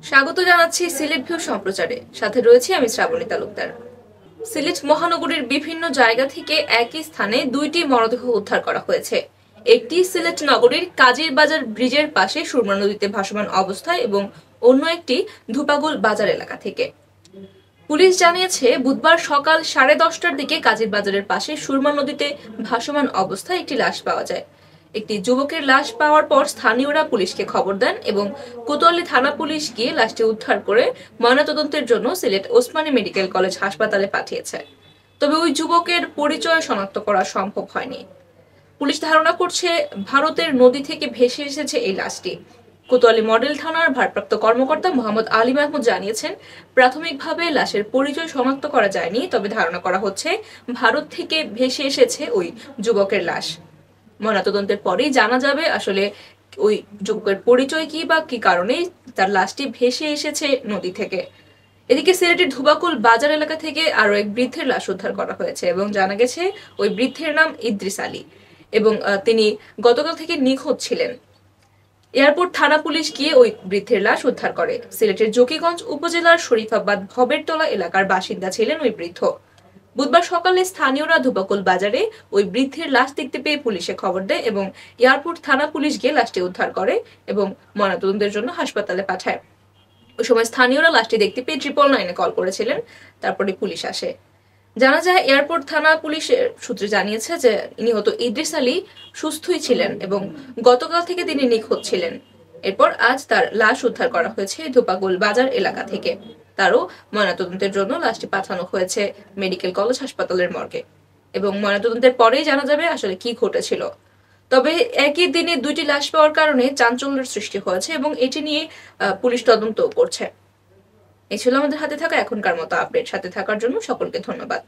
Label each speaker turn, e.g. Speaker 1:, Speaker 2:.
Speaker 1: স্বাগত জানাচ্ছি সিলেট ভিউ সম্প্রচারে। সাথে রয়েছে আমি শ্রাবণী তালুকদার। সিলেট মহানগরীর বিভিন্ন জায়গা থেকে একই স্থানে দুইটি মরদেহ উদ্ধার করা হয়েছে। একটি সিলেট নগরীর কাজীর বাজার ব্রিজের পাশে সুরমা নদীতে ভাসমান অবস্থায় এবং অন্য একটি ধুপাগুল বাজার এলাকা থেকে। পুলিশ জানিয়েছে, বুধবার সকাল 10:30টার দিকে কাজীর বাজারের পাশে সুরমা নদীতে ভাসমান অবস্থায় একটি লাশ পাওয়া যায়। একটি যুবকের লাশ পাওয়ার পর স্থানীয়রা পুলিশকে খবর দেন এবং কোতোয়ালি থানা পুলিশ গিয়ে লাশটি উদ্ধার করে ময়নাতদন্তের জন্য সিলেট ওসমানী মেডিকেল কলেজ হাসপাতালে পাঠিয়েছে। তবে ওই যুবকের পরিচয় শনাক্ত করা সম্ভব হয়নি। পুলিশ ধারণা করছে, ভারতের নদী থেকে ভেসে এসেছে এই লাশটি। কোতোয়ালি মডেল থানার ভারপ্রাপ্ত কর্মকর্তা মোহাম্মদ আলী মাহমুদ জানিয়েছেন, প্রাথমিকভাবে লাশের পরিচয় শনাক্ত করা যায়নি, তবে ধারণা করা হচ্ছে ভারত থেকে ভেসে এসেছে ওই যুবকের লাশ। ময়নাতদন্তের পরেই জানা যাবে আসলে ওই যুবকের পরিচয় কি বা কি কারণে তার লাশটি ভেসে এসেছে নদী থেকে। এদিকে সিলেটের ধুবাকুল বাজার এলাকা থেকে আরো এক বৃদ্ধের লাশ উদ্ধার করা হয়েছে এবং জানা গেছে ওই বৃদ্ধের নাম ইদ্রিস আলী এবং তিনি গতকাল থেকে নিখোঁজ ছিলেন। এয়ারপোর্ট থানা পুলিশ গিয়ে ওই বৃদ্ধের লাশ উদ্ধার করে। সিলেটের জকিগঞ্জ উপজেলার শরীফাবাদ ভবেরতলা এলাকার বাসিন্দা ছিলেন ওই বৃদ্ধ। বুধবার সকালে স্থানীয়রা ধুবাকুল বাজারে ওই বৃদ্ধের লাশ দেখতে পেয়ে পুলিশে খবর দেয় এবং এয়ারপোর্ট থানা পুলিশ গিয়ে লাশটি উদ্ধার করে এবং ময়নাতদন্তের জন্য হাসপাতালে পাঠায়। ওই সময় স্থানীয়রা লাশটি দেখতে পেয়ে 999-এ কল করেছিলেন, তারপরে পুলিশ আসে। জানা যায়, এয়ারপোর্ট থানা পুলিশের সূত্রে জানিয়েছে যে নিহত ইদ্রিস আলী সুস্থই ছিলেন এবং গতকাল থেকে তিনি নিখোঁজ ছিলেন। এরপর আজ তার লাশ উদ্ধার করা হয়েছে ধুপাগুল বাজার এলাকা থেকে। তারও ময়নাতদন্তের জন্য লাশটি পাঠানো হয়েছে মেডিকেল কলেজ হাসপাতালের মর্গে এবং ময়নাতদন্তের পরেই জানা যাবে আসলে কি ঘটেছিল। তবে একই দিনে দুইটি লাশ পাওয়ার কারণে চাঞ্চল্যের সৃষ্টি হয়েছে এবং এটি নিয়ে পুলিশ তদন্ত করছে। এই ছিল আমাদের হাতে থাকা এখনকার মতো আপডেট। সাথে থাকার জন্য সকলকে ধন্যবাদ।